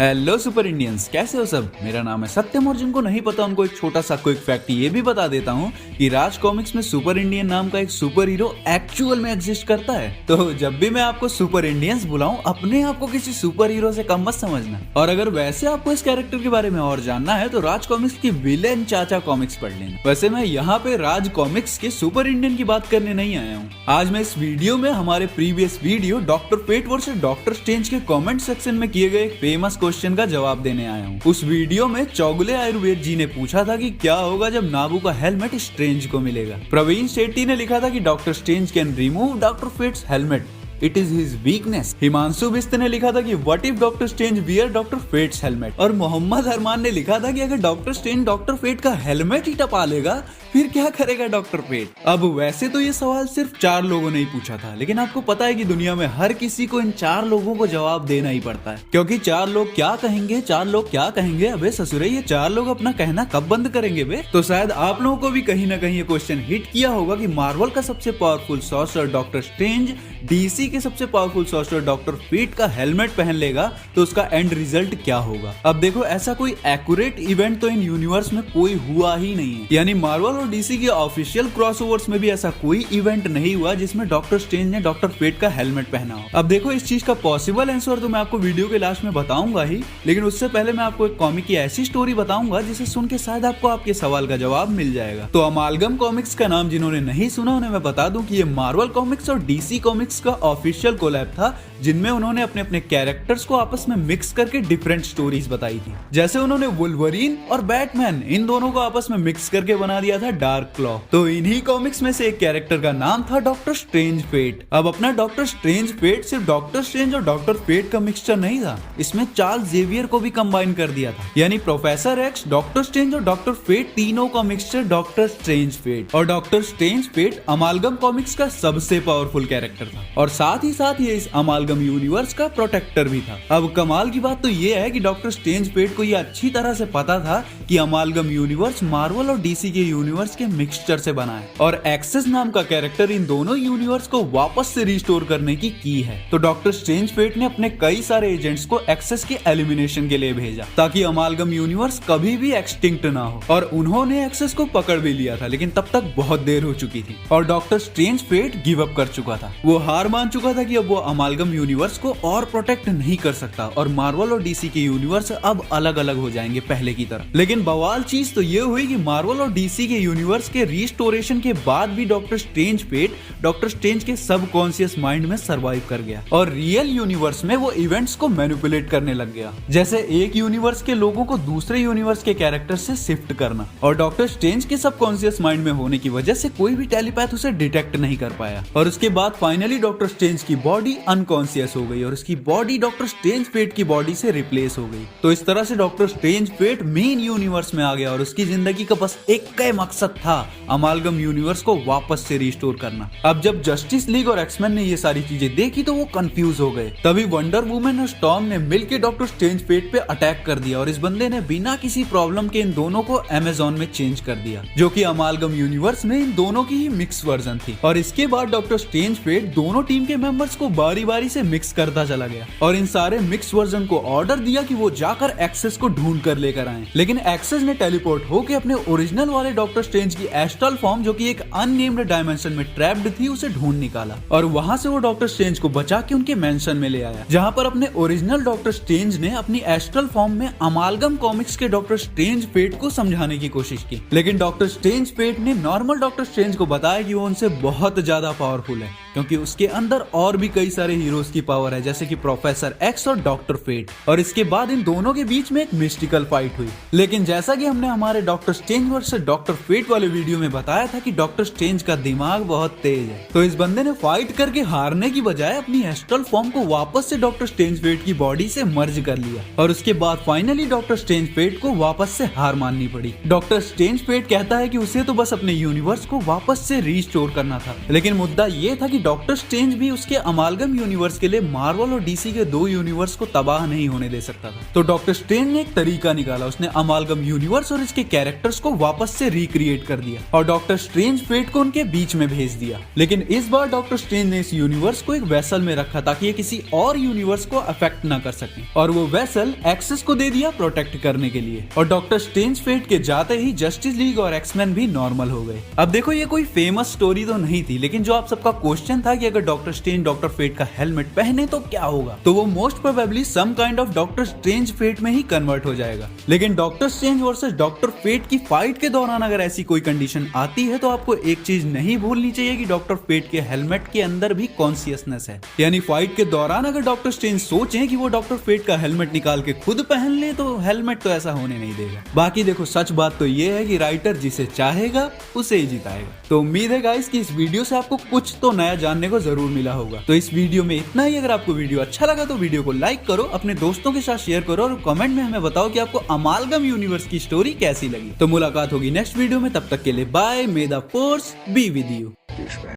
Hello super Indians, कैसे हो सब। मेरा नाम है सत्यम और जिनको नहीं पता उनको एक छोटा सा क्विक फैक्ट ये भी बता देता हूँ कि राज कॉमिक्स में सुपर इंडियन नाम का एक सुपर हीरो एक्चुअल में एग्जिस्ट करता है। तो जब भी मैं आपको सुपर इंडियंस बुलाऊं, अपने आप को किसी सुपर हीरो से कम मत समझना। और अगर वैसे आपको इस कैरेक्टर के बारे में और जानना है तो राज कॉमिक्स की विलेन चाचा कॉमिक्स पढ़ लेना। वैसे मैं यहाँ पे राज कॉमिक्स के सुपर इंडियन की बात करने नहीं आया हूँ। आज मैं इस वीडियो में हमारे previous video Doctor Fate versus Doctor Strange के कमेंट सेक्शन में किए गए एक फेमस क्वेश्चन का जवाब देने आया हूँ। उस वीडियो में चौगुले आयुर्वेद जी ने पूछा था कि क्या होगा जब नाबू का हेलमेट स्ट्रेंज को मिलेगा। प्रवीण शेट्टी ने लिखा था कि Doctor Strange can remove Doctor Fate's helmet, it is his weakness. Himanshu Bisht ने लिखा था कि what if Doctor Strange wear Doctor Fate's helmet. और मोहम्मद अरमान ने लिखा था कि अगर डॉक्टर स्ट्रेंज डॉक्टर फेट का हेलमेट ही टपा लेगा फिर क्या करेगा डॉक्टर फेट। अब वैसे तो ये सवाल सिर्फ 4 लोगों ने ही पूछा था, लेकिन आपको पता है कि दुनिया में हर किसी को इन 4 लोगों को जवाब देना ही पड़ता है, क्योंकि 4 लोग क्या कहेंगे, 4 लोग क्या कहेंगे। अबे ससुरे, ये 4 लोग अपना कहना कब बंद करेंगे बे। तो शायद आप लोगों को भी कहीं ना कहीं ये क्वेश्चन हिट किया होगा कि मार्वल का सबसे powerful sorcerer doctor strange DC के सबसे पावरफुल सॉर्सरर डॉक्टर फेट का हेलमेट पहन लेगा तो उसका एंड रिजल्ट क्या होगा। अब देखो, ऐसा कोई एक्यूरेट इवेंट तो इन यूनिवर्स में कोई हुआ ही नहीं है। यानी मार्वल और डीसी के ऑफिशियल क्रॉसओवर्स में भी ऐसा कोई इवेंट नहीं हुआ जिसमें डॉक्टर स्ट्रेंज ने डॉक्टर फेट का हेलमेट पहना हो। अब देखो, इस चीज का पॉसिबल आंसर तो मैं आपको वीडियो के लास्ट में बताऊंगा ही, लेकिन उससे पहले मैं आपको एक कॉमिक की ऐसी स्टोरी बताऊंगा जिसे सुन के शायद आपको आपके सवाल का जवाब मिल जाएगा। तो अमालगम कॉमिक्स का नाम जिन्होंने नहीं सुना उन्हें मैं बता दूं कि ये मार्वल कॉमिक्स और डीसी कॉमिक्स का ऑफिशियल कोलैब था, जिनमें उन्होंने अपने अपने कैरेक्टर्स को आपस में मिक्स करके डिफरेंट स्टोरीज बताई थी। जैसे उन्होंने वुल्वरीन और बैटमैन इन दोनों को आपस में मिक्स करके बना दिया था डार्क क्लॉ। तो इन्हीं कॉमिक्स में से एक कैरेक्टर का नाम था डॉक्टर स्ट्रेंज फेट। अब अपना डॉक्टर स्ट्रेंज फेट सिर्फ डॉक्टर स्ट्रेंज और डॉक्टर फेट का मिक्सचर नहीं था, इसमें चार्ल्स जेवियर को भी कंबाइन कर दिया था। यानी प्रोफेसर एक्स, डॉक्टर स्ट्रेंज और डॉक्टर फेट तीनों का मिक्सचर डॉक्टर स्ट्रेंज फेट। और Doctor Strange Fate amalgam comics का सबसे पावरफुल कैरेक्टर था और साथ ही साथ ये इस अमालगम यूनिवर्स का प्रोटेक्टर भी था। अब कमाल की बात तो ये है कि डॉक्टर स्ट्रेंज फेट को ये अच्छी तरह से पता था कि अमालगम यूनिवर्स मार्वल और डीसी के यूनिवर्स के मिक्सचर से बना है और एक्सेस नाम का कैरेक्टर इन दोनों यूनिवर्स को वापस से रिस्टोर करने की है। तो डॉक्टर स्ट्रेंज फेट ने अपने कई सारे एजेंट्स को एक्सेस के एलिमिनेशन के लिए भेजा ताकि अमालगम यूनिवर्स कभी भी एक्सटिंक्ट ना हो। और उन्होंने एक्सेस को पकड़ भी लिया था, लेकिन तब तक बहुत देर हो चुकी थी और Doctor Strange Fate give up कर चुका था। वो हार मान चुका था कि अब वो अमालगम यूनिवर्स को और प्रोटेक्ट नहीं कर सकता और मार्वल और डीसी के यूनिवर्स अब अलग अलग हो जाएंगे पहले की तरह। लेकिन बवाल चीज तो ये हुई कि मार्वल और डीसी के यूनिवर्स के रिस्टोरेशन के बाद भी Doctor Strange Fate Doctor Strange के सबकॉन्शियस माइंड में सरवाइव कर गया और रियल यूनिवर्स में वो इवेंट्स को मैनिपुलेट करने लग गया, जैसे एक यूनिवर्स के लोगों को दूसरे यूनिवर्स के कैरेक्टर से शिफ्ट करना। और डॉक्टर स्ट्रेंज के सबकॉन्शियस माइंड में होने की वजह से कोई भी टेलीपैथ उसे डिटेक्ट नहीं कर पाया और उसके बाद फाइनली डॉक्टर स्ट्रेंज की बॉडी अनकॉन्शियस हो गई और उसकी बॉडी डॉक्टर स्ट्रेंज फेट की बॉडी से रिप्लेस हो गई। तो इस तरह से Doctor Strange Fate main universe में आ गया और उसकी जिंदगी का बस एक ही मकसद था, अमालगम यूनिवर्स को वापस से रिस्टोर करना। अब जब जस्टिस लीग और एक्समैन ने ये सारी चीजें देखी तो वो कंफ्यूज हो गए। तभी वंडर वुमन और स्टॉर्म ने मिलकर डॉक्टर स्ट्रेंज फेट पे अटैक कर दिया और इस बंदे ने बिना किसी प्रॉब्लम के इन दोनों को अमेज़न में चेंज कर दिया, जो कि अमालगम यूनिवर्स में इन दोनों की ही मिक्स वर्जन थी। और इसके बाद डॉक्टर स्ट्रेंज फेट दोनों टीम के मेंबर्स को बारी बारी से मिक्स करता चला गया और इन सारे मिक्स वर्जन को ऑर्डर दिया कि वो जाकर एक्सेस को ढूंढ कर लेकर आए। लेकिन एक्सेस ने टेलीपोर्ट होकर अपने ओरिजिनल वाले डॉक्टर स्ट्रेंज की एस्ट्रल फॉर्म, जो कि एक अननेम्ड डायमेंशन में ट्रैप्ड थी, उसे ढूंढ निकाला और वहां से वो डॉक्टर स्ट्रेंज को बचा के उनके मेंशन में ले आया, जहां पर अपने ओरिजिनल डॉक्टर स्ट्रेंज ने अपनी एस्ट्रल फॉर्म में अमालगम कॉमिक्स के डॉक्टर स्ट्रेंज फेट को समझाने की कोशिश की। लेकिन डॉक्टर स्ट्रेंज फेट ने नॉर्मल डॉक्टर स्ट्रेंज को बताया कि वो उनसे बहुत ज्यादा पावरफुल है, क्योंकि उसके अंदर और भी कई सारे हीरोज की पावर है, जैसे कि प्रोफेसर एक्स और डॉक्टर फेट। और इसके बाद इन दोनों के बीच में एक मिस्टिकल फाइट हुई। लेकिन जैसा कि हमने हमारे Doctor Strange versus Doctor Fate वाले वीडियो में बताया था कि डॉक्टर स्ट्रेंज का दिमाग बहुत तेज है, तो इस बंदे ने फाइट करके हारने की बजाय अपनी एस्ट्रल फॉर्म को वापस से डॉक्टर स्ट्रेंज फेट की बॉडी से मर्ज कर लिया और उसके बाद फाइनली डॉक्टर स्ट्रेंज फेट को वापस से हार माननी पड़ी। डॉक्टर स्ट्रेंज फेट कहता है कि उसे तो बस अपने यूनिवर्स को वापस से रिस्टोर करना था, लेकिन मुद्दा ये था कि डॉक्टर स्ट्रेंज भी उसके अमालगम यूनिवर्स के लिए मार्वल और डीसी के दो यूनिवर्स को तबाह नहीं होने दे सकता था। तो डॉक्टर स्ट्रेंज ने एक तरीका निकाला, उसने अमालगम यूनिवर्स और इसके कैरेक्टर्स को वापस से रिक्रिएट कर दिया और डॉक्टर स्ट्रेंज फेट को उनके बीच में भेज दिया। लेकिन इस बार डॉक्टर स्ट्रेंज ने इस यूनिवर्स को एक वेसल में रखा ताकि ये किसी और यूनिवर्स को अफेक्ट ना कर सके, और वो वेसल एक्सेस को दे दिया प्रोटेक्ट करने के लिए। और डॉक्टर स्ट्रेंज फेट के जाते ही जस्टिस लीग और एक्समैन भी नॉर्मल हो गए। अब देखो, ये कोई फेमस स्टोरी तो नहीं थी, लेकिन जो आप सबका क्वेश्चन था कि अगर डॉक्टर स्ट्रेंज डॉक्टर फेट का हेलमेट पहने तो क्या होगा, तो वो most probably some kind of Doctor Strange Fate में ही कन्वर्ट हो जाएगा। लेकिन Doctor Strange versus Doctor Fate की फाइट के दौरान अगर ऐसी कोई कंडीशन आती है तो आपको एक चीज नहीं भूलनी चाहिए कि डॉक्टर फेट के हेलमेट के अंदर भी कॉन्शियसनेस है। यानी फाइट के दौरान अगर डॉक्टर स्ट्रेंज सोचें कि वो डॉक्टर फेट का हेलमेट निकाल के खुद पहन ले तो हेलमेट तो ऐसा होने नहीं देगा। बाकी देखो, सच बात तो ये है कि राइटर जिसे चाहेगा उसे ही जिताएगा। तो उम्मीद है गाइस कि इस वीडियो से आपको कुछ तो नया जानने को जरूर मिला होगा। तो इस वीडियो में इतना ही। अगर आपको वीडियो अच्छा लगा तो वीडियो को लाइक करो, अपने दोस्तों के साथ शेयर करो और कमेंट में हमें बताओ कि आपको अमालगम यूनिवर्स की स्टोरी कैसी लगी। तो मुलाकात होगी नेक्स्ट वीडियो में, तब तक के लिए bye. May the force be with you.